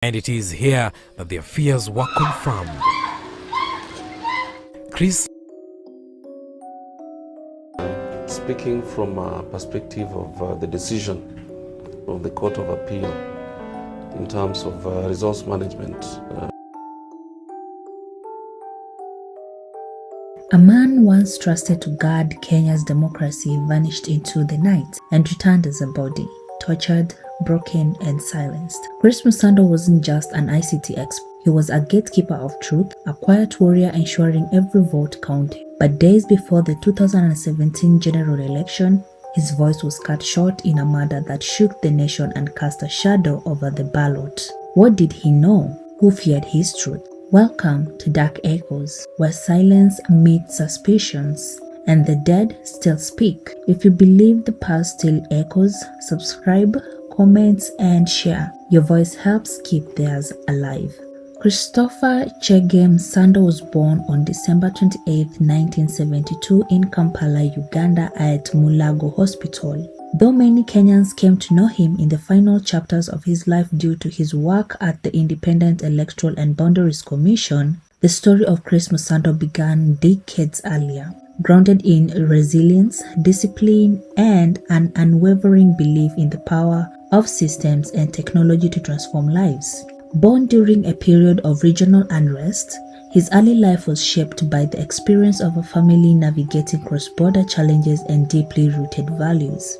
And it is here that their fears were confirmed. Chris. Speaking from a perspective of the decision of the Court of Appeal in terms of resource management. A man once trusted to guard Kenya's democracy vanished into the night and returned as a body, tortured, broken, and silenced. Chris Msando wasn't just an ICT expert. He was a gatekeeper of truth, a quiet warrior ensuring every vote counted. But days before the 2017 general election, his voice was cut short in a murder that shook the nation and cast a shadow over the ballot. What did he know? Who feared his truth? Welcome to Dark Echoes, where silence meets suspicions and the dead still speak. If you believe the past still echoes, subscribe, comment, and share. Your voice helps keep theirs alive. Christopher Chege Msando was born on December 28, 1972 in Kampala, Uganda at Mulago Hospital. Though many Kenyans came to know him in the final chapters of his life due to his work at the Independent Electoral and Boundaries Commission, the story of Chris Msando began decades earlier. Grounded in resilience, discipline, and an unwavering belief in the power of systems and technology to transform lives. Born during a period of regional unrest, his early life was shaped by the experience of a family navigating cross-border challenges and deeply rooted values.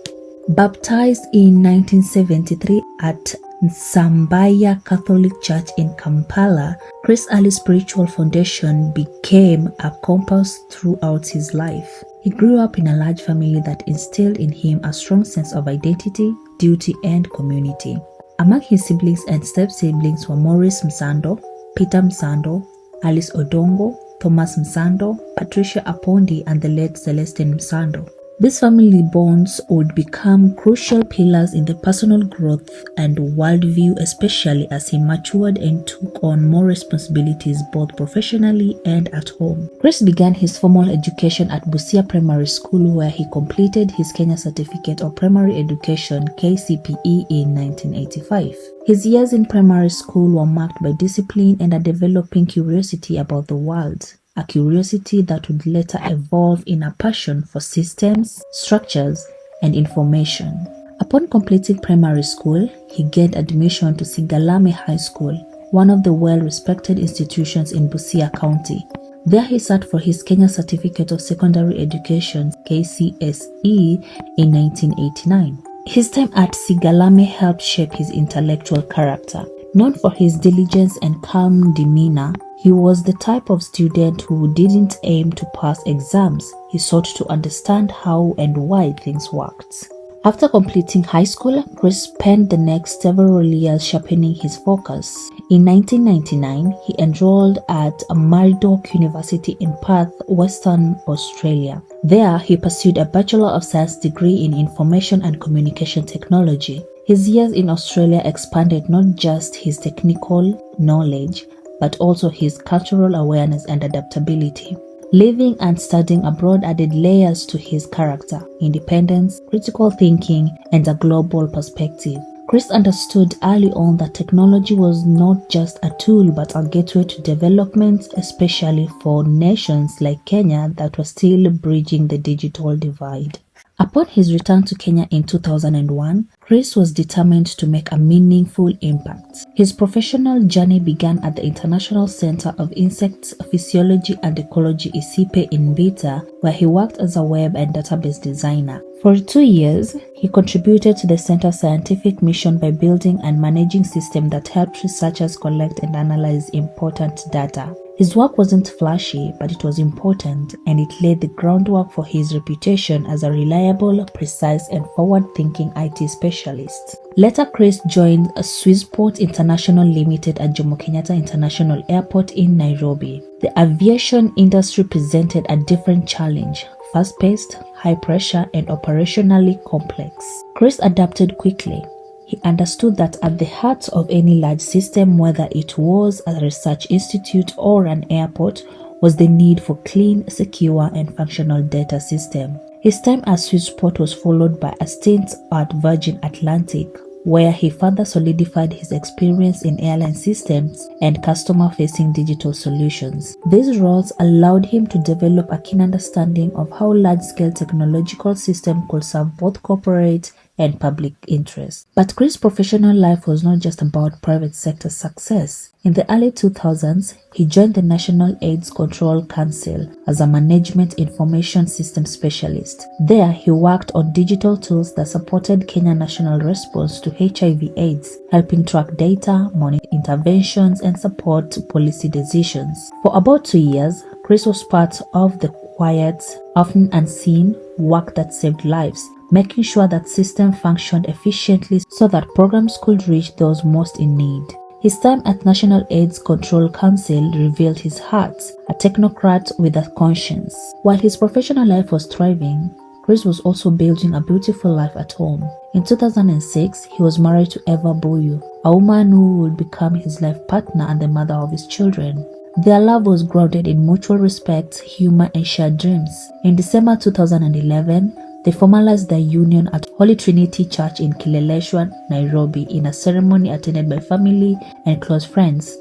Baptized in 1973 at Nsambaya Catholic Church in Kampala, Chris' early spiritual foundation became a compass throughout his life. He grew up in a large family that instilled in him a strong sense of identity, duty, and community. Among his siblings and step-siblings were Maurice Msando, Peter Msando, Alice Odongo, Thomas Msando, Patricia Apondi, and the late Celestine Msando. These family bonds would become crucial pillars in the personal growth and worldview, especially as he matured and took on more responsibilities both professionally and at home. Chris began his formal education at Busia Primary School, where he completed his Kenya Certificate of Primary Education (KCPE) in 1985. His years in primary school were marked by discipline and a developing curiosity about the world. A curiosity that would later evolve in a passion for systems, structures, and information. Upon completing primary school, he gained admission to Sigalame High School, one of the well-respected institutions in Busia County. There he sat for his Kenya Certificate of Secondary Education (KCSE) in 1989. His time at Sigalame helped shape his intellectual character. Known for his diligence and calm demeanor, he was the type of student who didn't aim to pass exams. He sought to understand how and why things worked. After completing high school, Chris spent the next several years sharpening his focus. In 1999, he enrolled at Murdoch University in Perth, Western Australia. There, he pursued a Bachelor of Science degree in Information and Communication Technology. His years in Australia expanded not just his technical knowledge, but also his cultural awareness and adaptability. Living and studying abroad added layers to his character: independence, critical thinking, and a global perspective. Chris understood early on that technology was not just a tool but a gateway to development, especially for nations like Kenya that were still bridging the digital divide. Upon his return to Kenya in 2001, Chris was determined to make a meaningful impact. His professional journey began at the International Center of Insect Physiology and Ecology (ICIPE) in Bita, where he worked as a web and database designer. For 2 years, he contributed to the center's scientific mission by building and managing systems that helped researchers collect and analyze important data. His work wasn't flashy, but it was important, and it laid the groundwork for his reputation as a reliable, precise, and forward-thinking IT specialist. Later, Chris joined Swissport International Limited at Jomo Kenyatta International Airport in Nairobi. The aviation industry presented a different challenge: fast-paced, high-pressure, and operationally complex. Chris adapted quickly. He understood that at the heart of any large system, whether it was a research institute or an airport, was the need for clean, secure, and functional data system. His time at Swissport was followed by a stint at Virgin Atlantic, where he further solidified his experience in airline systems and customer-facing digital solutions. These roles allowed him to develop a keen understanding of how large-scale technological systems could serve both corporate and public interest. But Chris' professional life was not just about private sector success. In the early 2000s, he joined the National AIDS Control Council as a management information system specialist. There, he worked on digital tools that supported Kenya's national response to HIV/AIDS, helping track data, monitor interventions, and support policy decisions. For about 2 years, Chris was part of the quiet, often unseen work that saved lives, making sure that systems functioned efficiently so that programs could reach those most in need. His time at National AIDS Control Council revealed his heart, a technocrat with a conscience. While his professional life was thriving, Chris was also building a beautiful life at home. In 2006, he was married to Eva Buyu, a woman who would become his life partner and the mother of his children. Their love was grounded in mutual respect, humor, and shared dreams. In December 2011, they formalized their union at Holy Trinity Church in Kileleshwa, Nairobi, in a ceremony attended by family and close friends.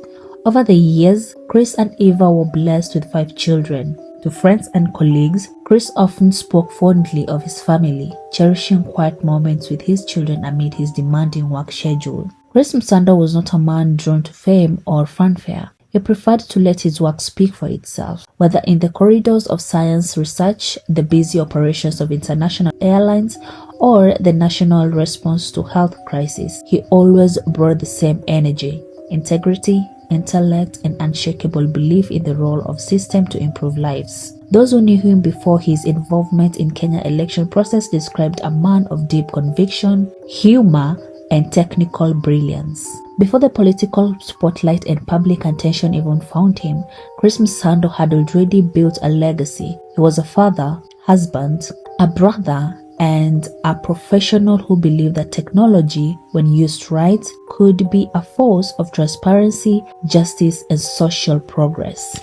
Over the years, Chris and Eva were blessed with 5 children. To friends and colleagues, Chris often spoke fondly of his family, cherishing quiet moments with his children amid his demanding work schedule. Chris Msando was not a man drawn to fame or fanfare. He preferred to let his work speak for itself. Whether in the corridors of science research, the busy operations of international airlines, or the national response to health crises, he always brought the same energy, integrity, intellect, and unshakable belief in the role of system to improve lives. Those who knew him before his involvement in Kenya election process described a man of deep conviction, humor, and technical brilliance. Before the political spotlight and public attention even found him, Chris Msando had already built a legacy. He was a father, husband, a brother, and a professional who believed that technology, when used right, could be a force of transparency, justice, and social progress.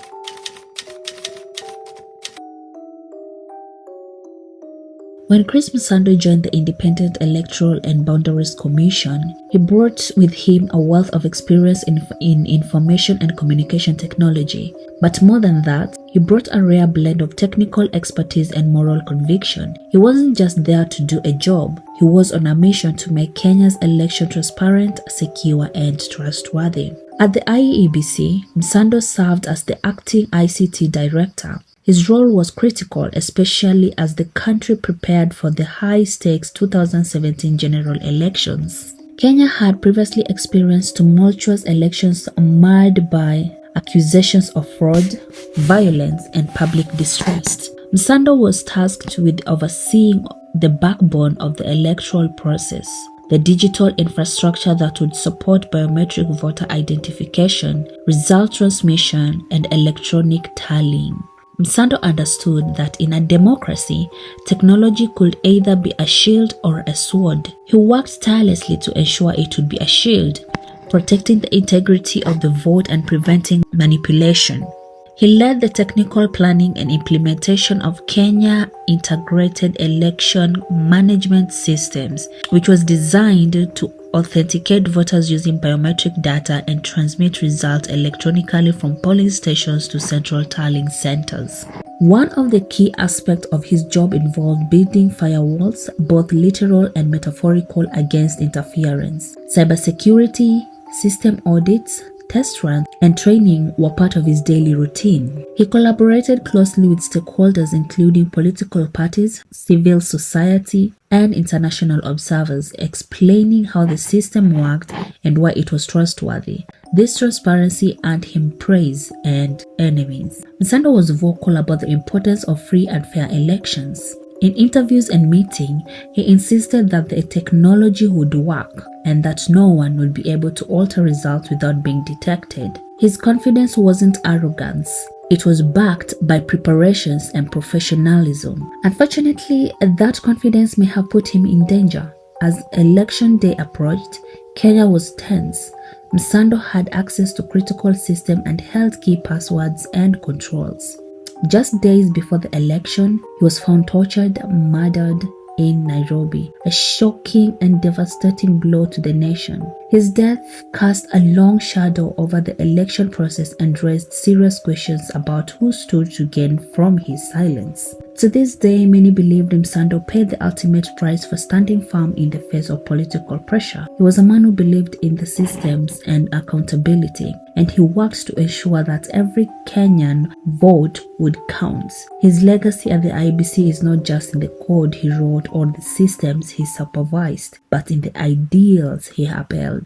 When Chris Msando joined the Independent Electoral and Boundaries Commission, he brought with him a wealth of experience in information and communication technology. But more than that, he brought a rare blend of technical expertise and moral conviction. He wasn't just there to do a job, he was on a mission to make Kenya's election transparent, secure, and trustworthy. At the IEBC, Msando served as the acting ICT director. His role was critical, especially as the country prepared for the high-stakes 2017 general elections. Kenya had previously experienced tumultuous elections marred by accusations of fraud, violence, and public distrust. Msando was tasked with overseeing the backbone of the electoral process, the digital infrastructure that would support biometric voter identification, result transmission, and electronic tallying. Msando understood that in a democracy, technology could either be a shield or a sword. He worked tirelessly to ensure it would be a shield, protecting the integrity of the vote and preventing manipulation. He led the technical planning and implementation of Kenya Integrated Election Management Systems, which was designed to authenticate voters using biometric data and transmit results electronically from polling stations to central tallying centers. One of the key aspects of his job involved building firewalls, both literal and metaphorical, against interference. Cybersecurity, system audits, test runs, and training were part of his daily routine. He collaborated closely with stakeholders including political parties, civil society, and international observers, explaining how the system worked and why it was trustworthy. This transparency earned him praise and enemies. Msando was vocal about the importance of free and fair elections. In interviews and meetings, he insisted that the technology would work and that no one would be able to alter results without being detected. His confidence wasn't arrogance. It was backed by preparations and professionalism. Unfortunately, that confidence may have put him in danger. As election day approached, Kenya was tense. Msando had access to critical systems and held key passwords and controls. Just days before the election, he was found tortured, murdered, in Nairobi, a shocking and devastating blow to the nation. His death cast a long shadow over the election process and raised serious questions about who stood to gain from his silence. To this day, many believed Msando paid the ultimate price for standing firm in the face of political pressure. He was a man who believed in the systems and accountability, and he worked to ensure that every Kenyan vote would count. His legacy at the IEBC is not just in the code he wrote or the systems he supervised, but in the ideals he upheld.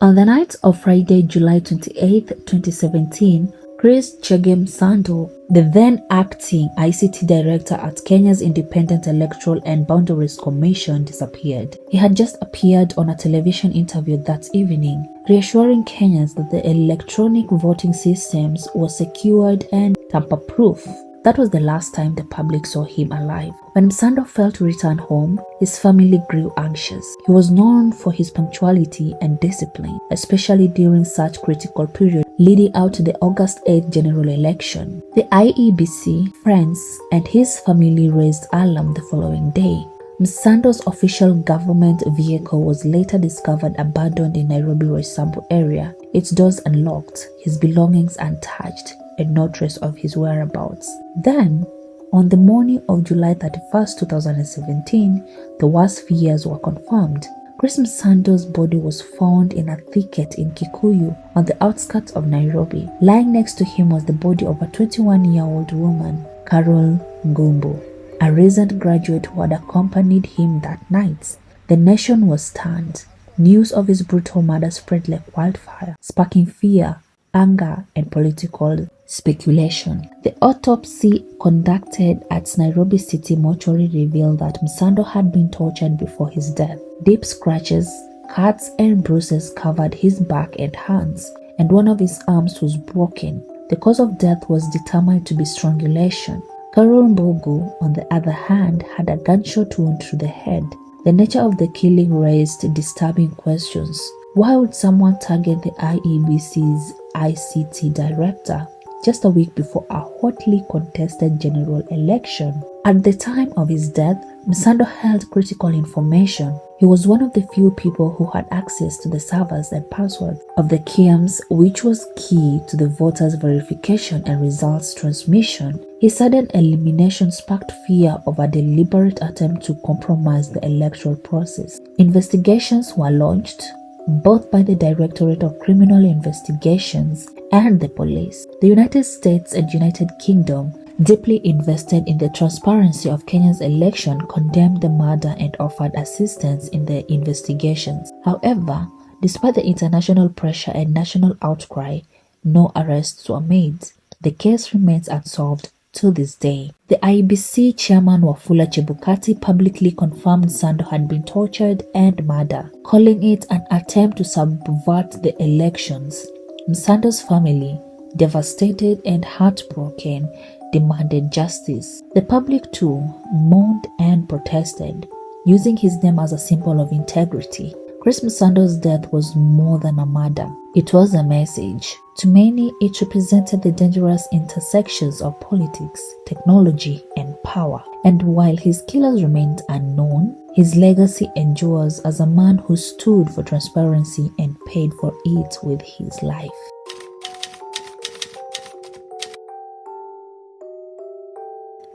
On the night of Friday, July 28, 2017, Chris Msando, the then acting ICT director at Kenya's Independent Electoral and Boundaries Commission, disappeared. He had just appeared on a television interview that evening, reassuring Kenyans that the electronic voting systems were secured and tamper-proof. That was the last time the public saw him alive. When Msando failed to return home, his family grew anxious. He was known for his punctuality and discipline, especially during such critical period leading out to the August 8th general election. The IEBC, friends, and his family raised alarm the following day. Msando's official government vehicle was later discovered abandoned in Nairobi Roysambu area, its doors unlocked, his belongings untouched, and no trace of his whereabouts. Then, on the morning of July 31st, 2017, the worst fears were confirmed. Chris Msando's body was found in a thicket in Kikuyu on the outskirts of Nairobi. Lying next to him was the body of a 21-year-old woman, Carol Ngumbu, a recent graduate who had accompanied him that night. The nation was stunned. News of his brutal murder spread like wildfire, sparking fear, anger, and political speculation. The autopsy conducted at Nairobi City Mortuary revealed that Msando had been tortured before his death. Deep scratches, cuts, and bruises covered his back and hands, and one of his arms was broken. The cause of death was determined to be strangulation. Carol Mbogo, on the other hand, had a gunshot wound to the head. The nature of the killing raised disturbing questions. Why would someone target the IEBC's ICT director just a week before a hotly contested general election? At the time of his death, Msando held critical information. He was one of the few people who had access to the servers and passwords of the KIEMS, which was key to the voters' verification and results transmission. His sudden elimination sparked fear of a deliberate attempt to compromise the electoral process. Investigations were launched, both by the Directorate of Criminal Investigations and the police. The United States and United Kingdom, deeply invested in the transparency of Kenya's election, condemned the murder and offered assistance in the investigations. However, despite the international pressure and national outcry, no arrests were made. The case remains unsolved to this day. The IEBC chairman Wafula Chebukati publicly confirmed Msando had been tortured and murdered, calling it an attempt to subvert the elections. Msando's family, devastated and heartbroken, demanded justice. The public too mourned and protested, using his name as a symbol of integrity. Chris Msando's death was more than a murder. It was a message. To many, it represented the dangerous intersections of politics, technology, and power. And while his killers remained unknown, his legacy endures as a man who stood for transparency and paid for it with his life.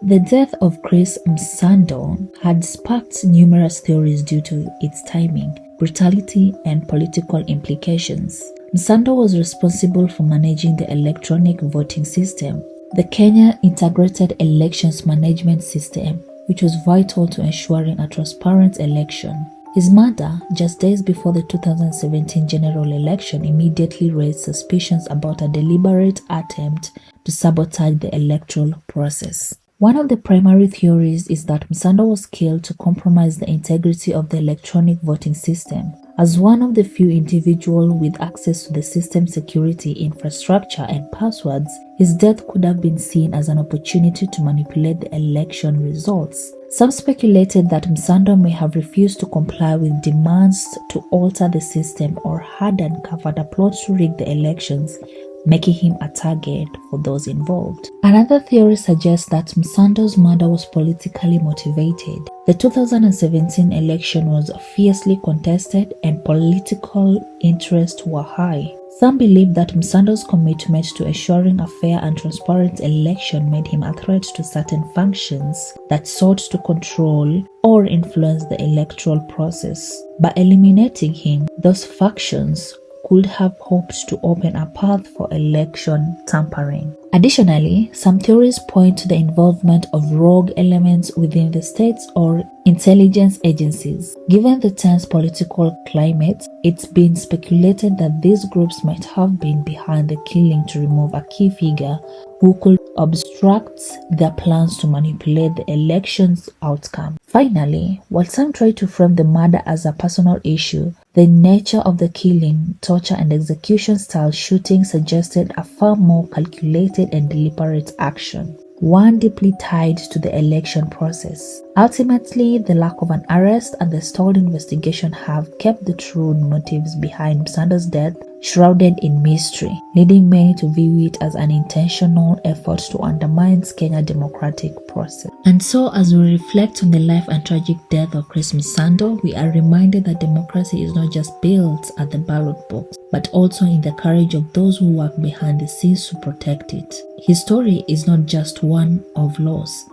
The death of Chris Msando had sparked numerous theories due to its timing, brutality, and political implications. Msando was responsible for managing the electronic voting system, the Kenya Integrated Elections Management System, which was vital to ensuring a transparent election. His murder, just days before the 2017 general election, immediately raised suspicions about a deliberate attempt to sabotage the electoral process. One of the primary theories is that Msando was killed to compromise the integrity of the electronic voting system. As one of the few individuals with access to the system security infrastructure and passwords, his death could have been seen as an opportunity to manipulate the election results. Some speculated that Msando may have refused to comply with demands to alter the system or had uncovered a plot to rig the elections making him a target for those involved. Another theory suggests that Msando's murder was politically motivated. The 2017 election was fiercely contested and political interests were high. Some believe that Msando's commitment to ensuring a fair and transparent election made him a threat to certain functions that sought to control or influence the electoral process. By eliminating him, those factions could have hoped to open a path for election tampering. Additionally, some theories point to the involvement of rogue elements within the states or intelligence agencies. Given the tense political climate, it's been speculated that these groups might have been behind the killing to remove a key figure who could obstruct their plans to manipulate the election's outcome. Finally, while some try to frame the murder as a personal issue, the nature of the killing, torture, and execution style shooting suggested a far more calculated and deliberate action, one deeply tied to the election process. Ultimately, the lack of an arrest and the stalled investigation have kept the true motives behind Msando's death shrouded in mystery, leading many to view it as an intentional effort to undermine Kenya's democratic process. And so, as we reflect on the life and tragic death of Chris Msando, we are reminded that democracy is not just built at the ballot box, but also in the courage of those who work behind the scenes to protect it. His story is not just one of loss,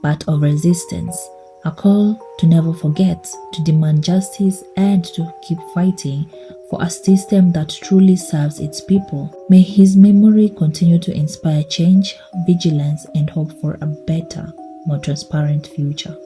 but of resistance, a call to never forget, to demand justice, and to keep fighting for a system that truly serves its people. May his memory continue to inspire change, vigilance, and hope for a better, more transparent future.